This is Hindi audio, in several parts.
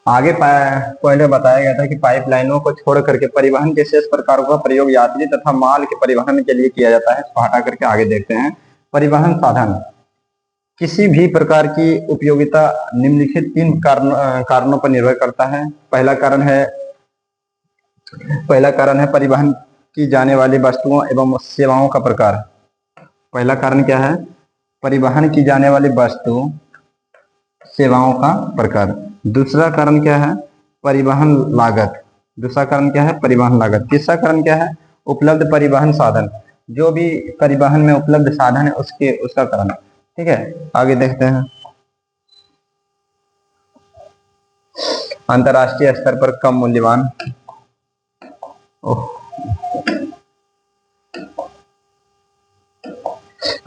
आगे पॉइंट में बताया गया था कि पाइपलाइनों को छोड़ करके परिवहन के शेष प्रकारों का प्रयोग यात्री तथा माल के परिवहन के लिए किया जाता है। इसको हटा करके आगे देखते हैं। परिवहन साधन किसी भी प्रकार की उपयोगिता निम्नलिखित तीन कारणों पर निर्भर करता है। पहला कारण है परिवहन की जाने वाली वस्तुओं एवं सेवाओं का प्रकार। पहला कारण क्या है? परिवहन की जाने वाली वस्तु सेवाओं का प्रकार। दूसरा कारण क्या है? परिवहन लागत। दूसरा कारण क्या है? परिवहन लागत। तीसरा कारण क्या है? उपलब्ध परिवहन साधन। जो भी परिवहन में उपलब्ध साधन है उसका कारण। ठीक है, आगे देखते हैं। अंतर्राष्ट्रीय स्तर पर कम मूल्यवान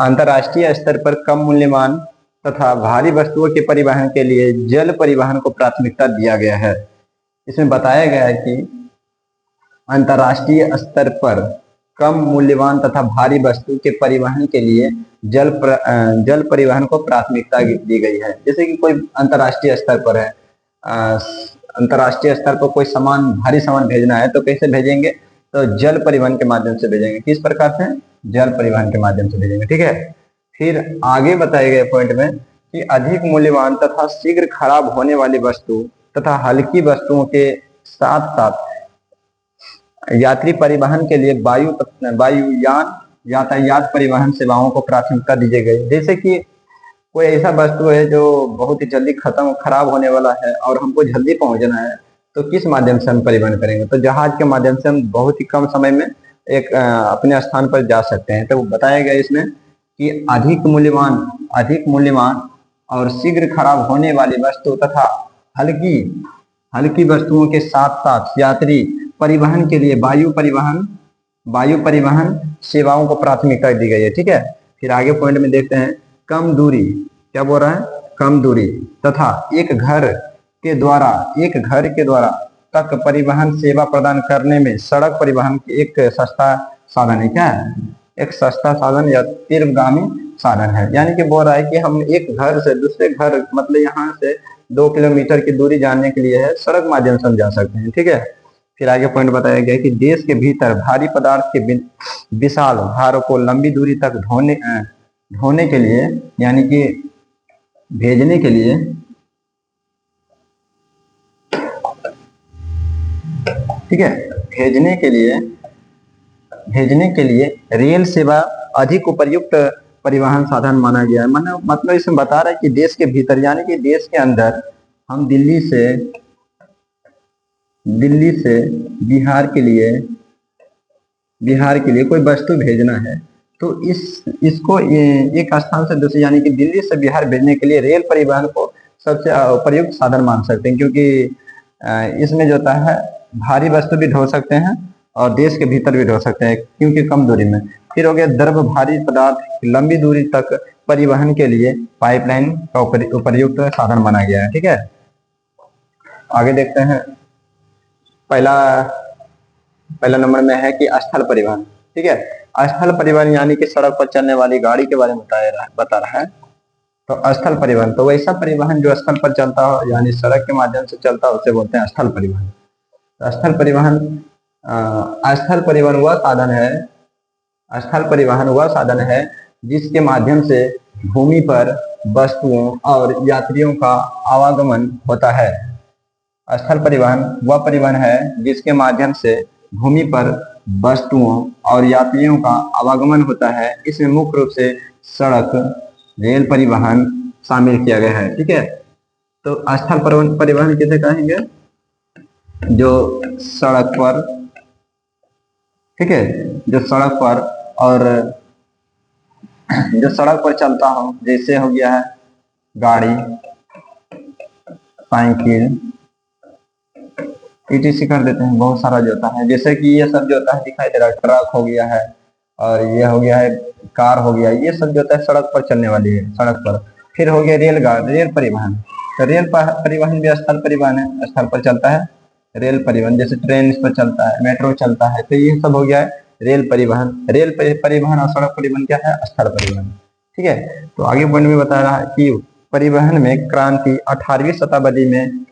अंतर्राष्ट्रीय स्तर पर कम मूल्यवान तथा भारी वस्तुओं के परिवहन के लिए जल परिवहन को प्राथमिकता दिया गया है। इसमें बताया गया है कि अंतर्राष्ट्रीय स्तर पर कम मूल्यवान तथा भारी वस्तु के परिवहन के लिए जल परिवहन को प्राथमिकता दी गई है। जैसे कि कोई अंतर्राष्ट्रीय स्तर पर है, अंतर्राष्ट्रीय स्तर पर कोई भारी सामान भेजना है तो कैसे भेजेंगे? तो जल परिवहन के माध्यम से भेजेंगे। किस प्रकार से? जल परिवहन के माध्यम से भेजेंगे। ठीक है, फिर आगे बताए गए पॉइंट में कि अधिक मूल्यवान तथा शीघ्र खराब होने वाली वस्तु तथा हल्की वस्तुओं के साथ साथ यात्री परिवहन के लिए वायुयान यातायात परिवहन सेवाओं को प्राथमिकता दी गई। जैसे कि कोई ऐसा वस्तु है जो बहुत ही जल्दी खराब होने वाला है और हमको जल्दी पहुंचना है, तो किस माध्यम से हम परिवहन करेंगे? तो जहाज के माध्यम से हम बहुत ही कम समय में अपने स्थान पर जा सकते हैं। तो बताया गया इसमें कि अधिक मूल्यवान और शीघ्र खराब होने वाली वस्तु तथा हल्की वस्तुओं के साथ साथ यात्री परिवहन के लिए वायु परिवहन सेवाओं को प्राथमिकता दी गई है। ठीक है, फिर आगे पॉइंट में देखते हैं। कम दूरी, क्या बोल रहा है? कम दूरी तथा एक घर के द्वारा तक परिवहन सेवा प्रदान करने में सड़क परिवहन की एक सस्ता साधन है। क्या है? एक सस्ता साधन या तीव्रगामी साधन है। यानी कि बोल रहा है कि हम एक घर से दूसरे घर, मतलब यहाँ से 2 किलोमीटर की दूरी जानने के लिए है, सड़क माध्यम से हम जा सकते हैं। ठीक है, फिर आगे पॉइंट बताया गया कि देश के भीतर भारी पदार्थ के विशाल भारों को लंबी दूरी तक ढोने के लिए, यानी कि भेजने के लिए, ठीक है, भेजने के लिए रेल सेवा अधिक उपयुक्त परिवहन साधन माना गया है। मतलब इसमें बता रहा है कि देश के भीतर, यानी कि देश के अंदर हम दिल्ली से बिहार के लिए कोई वस्तु भेजना है तो इसको एक स्थान से दूसरे, यानी कि दिल्ली से बिहार भेजने के लिए रेल परिवहन को सबसे उपयुक्त साधन मान सकते हैं, क्योंकि इसमें जो होता है भारी वस्तु भी ढो सकते हैं और देश के भीतर भी ढो सकते हैं, क्योंकि कम दूरी में। फिर हो गया द्रव भारी पदार्थ लंबी दूरी तक परिवहन के लिए पाइपलाइन का उपयुक्त साधन माना गया है। ठीक है, आगे देखते हैं। पहला नंबर में है कि स्थल परिवहन। ठीक है, स्थल परिवहन यानी कि सड़क पर चलने वाली गाड़ी के बारे में बता रहा है। तो स्थल परिवहन तो वैसा परिवहन जो स्थल पर चलता हो, यानी सड़क के माध्यम से चलता हो, उसे बोलते हैं स्थल परिवहन। तो स्थल परिवहन वह साधन है जिसके माध्यम से भूमि पर वस्तुओं और यात्रियों का आवागमन होता है। स्थल परिवहन वह परिवहन है जिसके माध्यम से भूमि पर वस्तुओं और यात्रियों का आवागमन होता है। इसमें मुख्य रूप से सड़क, रेल परिवहन शामिल किया गया है। ठीक है, तो स्थल परिवहन किसे कहेंगे? जो सड़क पर, ठीक है, जो सड़क पर चलता हो, जैसे हो गया है गाड़ी, साइकिल, ETC कर देते हैं। बहुत सारा जो होता है, जैसे कि ये सब जो होता है दिखाई दे रहा है, ट्रक हो गया है और ये हो गया है कार हो गया, ये सब जो होता है सड़क पर चलने वाली है, सड़क पर। फिर हो गया रेल परिवहन। तो रेल परिवहन भी स्थल परिवहन है, स्थल पर चलता है रेल परिवहन, जैसे ट्रेन इस पर चलता है, मेट्रो चलता है, तो ये सब हो गया है रेल परिवहन। रेल परिवहन और सड़क परिवहन क्या है? स्थल परिवहन। ठीक है। तो आगे पॉइंट में बता रहा है कि परिवहन में क्रांति 18वीं शताब्दी में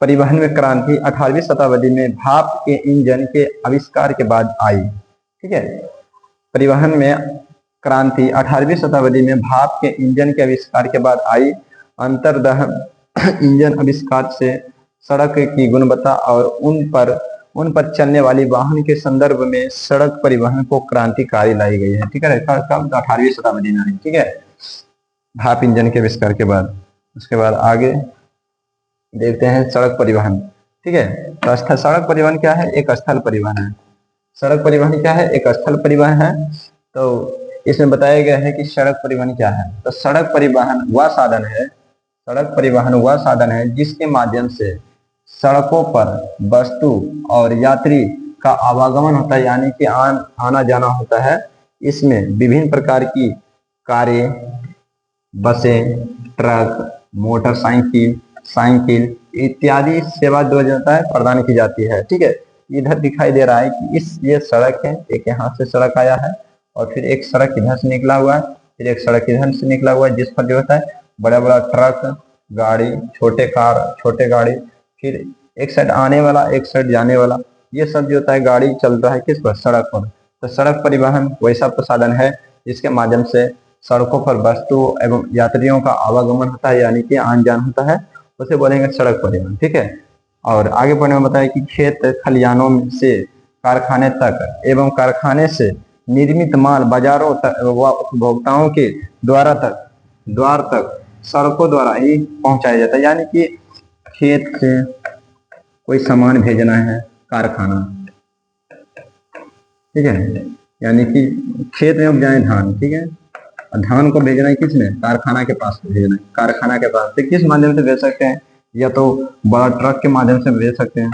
परिवहन में क्रांति 18वीं शताब्दी में भाप के इंजन के आविष्कार के बाद आई। ठीक है, परिवहन में क्रांति 18वीं शताब्दी में भाप के इंजन के आविष्कार के बाद आई। अंतर्दहन इंजन आविष्कार से सड़क की गुणवत्ता और उन पर चलने वाली वाहन के संदर्भ में सड़क परिवहन को क्रांतिकारी लाई गई है। ठीक है, कब? 18वीं शताब्दी में आई। ठीक है, भाप इंजन के आविष्कार के बाद। उसके बाद आगे देखते हैं सड़क परिवहन। ठीक है, तो सड़क परिवहन क्या है? एक स्थल परिवहन है। सड़क परिवहन क्या है? एक स्थल परिवहन है। तो इसमें बताया गया है कि सड़क परिवहन क्या है। तो सड़क परिवहन वह साधन है, सड़क परिवहन वह साधन है जिसके माध्यम से सड़कों पर वस्तु और यात्री का आवागमन होता है, यानी कि आना जाना होता है। इसमें विभिन्न प्रकार की कारें, बसें, ट्रक, मोटरसाइकिल, साइकिल इत्यादि सेवा जो जाता है प्रदान की जाती है। ठीक है, इधर दिखाई दे रहा है कि ये सड़क है, एक यहाँ से सड़क आया है और फिर एक सड़क इधर से निकला हुआ है, फिर एक सड़क इधर से निकला हुआ है, जिस पर जो होता है बड़ा बड़ा ट्रक, गाड़ी, छोटे कार, छोटे गाड़ी, फिर एक साइड आने वाला, एक साइड जाने वाला, ये सब जो होता है गाड़ी चल रहा है किस पर? सड़क पर। तो सड़क परिवहन वैसा साधन है जिसके माध्यम से सड़कों पर वस्तु एवं यात्रियों का आवागमन होता है, यानी कि आन जान होता है, उसे बोलेंगे सड़क परिवहन। ठीक है, और आगे पढ़ने में बताया कि खेत खलियानों से कारखाने तक एवं कारखाने से निर्मित माल बाजारों तक व उपभोक्ताओं के द्वार तक सड़कों द्वारा ही पहुंचाया जाता है। यानी कि खेत से कोई सामान भेजना है कारखाना, ठीक है, यानी कि खेत में उपजाए धान, ठीक है, धान को भेजना है किसने? कारखाना के पास भेजना है। कारखाना के पास तो किस माध्यम से भेज सकते हैं? या तो बड़ा ट्रक के माध्यम से भेज सकते हैं,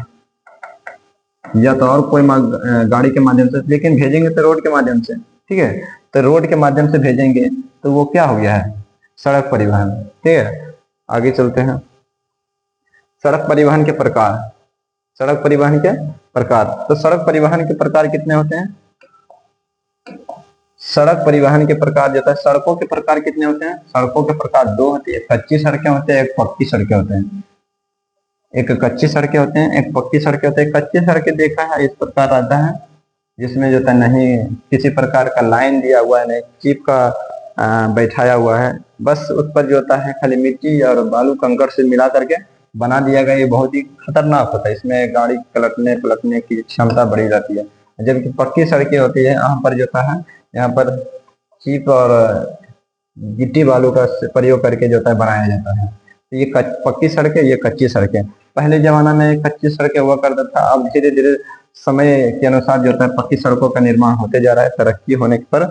या तो और कोई गाड़ी के माध्यम से, लेकिन भेजेंगे तो रोड के माध्यम से। ठीक है, तो रोड के माध्यम से भेजेंगे तो वो क्या हो गया है? सड़क परिवहन। ठीक है, आगे चलते हैं। सड़क परिवहन के प्रकार। सड़क परिवहन के प्रकार, तो सड़क परिवहन के प्रकार कितने होते हैं? सड़क परिवहन के प्रकार जो है, सड़कों के प्रकार कितने होते हैं? सड़कों के प्रकार दो होती है, कच्ची सड़कें होते हैं, एक पक्की सड़कें होते हैं। एक कच्ची सड़कें होते हैं, एक पक्की सड़कें होते हैं। कच्ची सड़कें देखा है इस प्रकार आता है जिसमें जो है नहीं किसी प्रकार का लाइन दिया हुआ है, नहीं चिप का बैठाया हुआ है, बस उस पर जो होता है खाली मिट्टी और बालू कंकड़ से मिला करके बना दिया गया। ये बहुत ही खतरनाक होता है, इसमें गाड़ी पलटने की क्षमता बढ़ी रहती है। जबकि पक्की सड़कें होती है, यहाँ पर जो है यहाँ पर चिप और गिट्टी बालू का प्रयोग करके जो है बनाया जाता है। तो ये पक्की सड़कें, ये कच्ची सड़कें। पहले जमाना में कच्ची सड़कें हुआ करता था, अब धीरे धीरे समय के अनुसार जो है पक्की सड़कों का निर्माण होते जा रहा है। तरक्की होने पर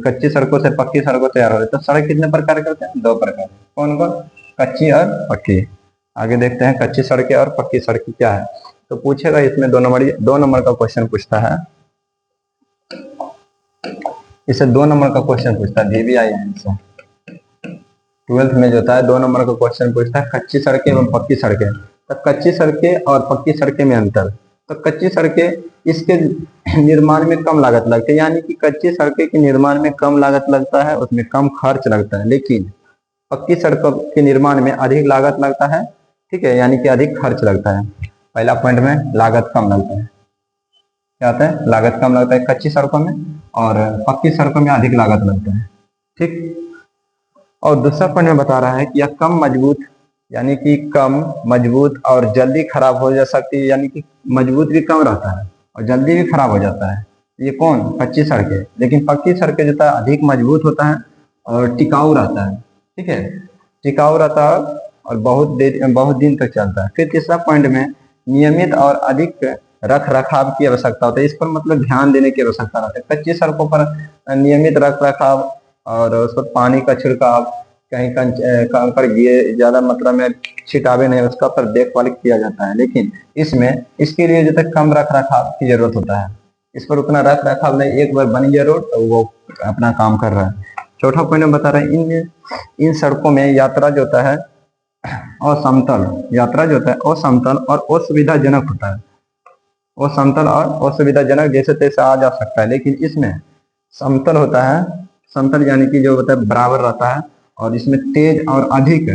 कच्ची सड़कों से पक्की सड़कों तैयार हो रही है। तो सड़क कितने प्रकार के होते हैं? दो प्रकार। कौन कौन? कच्ची और पक्की। आगे देखते हैं कच्ची सड़कें और पक्की सड़कें क्या है। तो पूछेगा इसमें 2 नंबर का क्वेश्चन पूछता है, इसे 2 नंबर का क्वेश्चन पूछता है, VVI से 12th में जो था 2 नंबर का क्वेश्चन पूछता है, कच्ची सड़कें एवं पक्की सड़कें। तो कच्ची सड़कें और पक्की सड़कें में अंतर। तो कच्ची सड़कें इसके निर्माण में कम लागत लगती है, यानी कि कच्ची सड़कें के निर्माण में कम लागत लगता है, उसमें कम खर्च लगता है, लेकिन पक्की सड़कों के निर्माण में अधिक लागत लगता है। ठीक है, यानी कि अधिक खर्च लगता है। पहला पॉइंट में लागत कम लगता है, क्या होता है? लागत कम लगता है कच्ची सड़कों में, और पक्की सड़कों में अधिक लागत लगता है। ठीक, और दूसरा पॉइंट में बता रहा है कि यह कम मजबूत, यानी कि कम मजबूत और जल्दी खराब हो जा सकती है, यानी कि मजबूत भी कम रहता है और जल्दी भी खराब हो जाता है। ये कौन? कच्ची सड़कें। लेकिन पक्की सड़कें जो है अधिक मजबूत होता है और टिकाऊ रहता है। ठीक है, टिकाऊ रहता है और बहुत दिन तक चलता है। फिर तीसरा पॉइंट में नियमित और अधिक रख रखाव की आवश्यकता होती है। इस पर मतलब ध्यान देने की आवश्यकता रहती है। कच्ची सड़कों पर नियमित रख रखाव और उस पर पानी का छिड़काव, कहीं कंकड़ गिरे ज्यादा मात्रा में छिटावे नहीं, उसका पर देखभाल किया जाता है। लेकिन इसमें इसके लिए जो तक कम रख रखाव की जरूरत होता है, इस पर उतना रख रखाव नहीं, एक बार बन गया रोड तो वो अपना काम कर रहा है। चौथा पॉइंट में बता रहे हैं इन सड़कों में यात्रा जो होता है असमतल और असुविधाजनक होता है। असमतल और असुविधाजनक जैसे तैसे आ जा सकता है, लेकिन इसमें समतल होता है, समतल यानी कि जो मतलब बराबर रहता है, और इसमें तेज और अधिक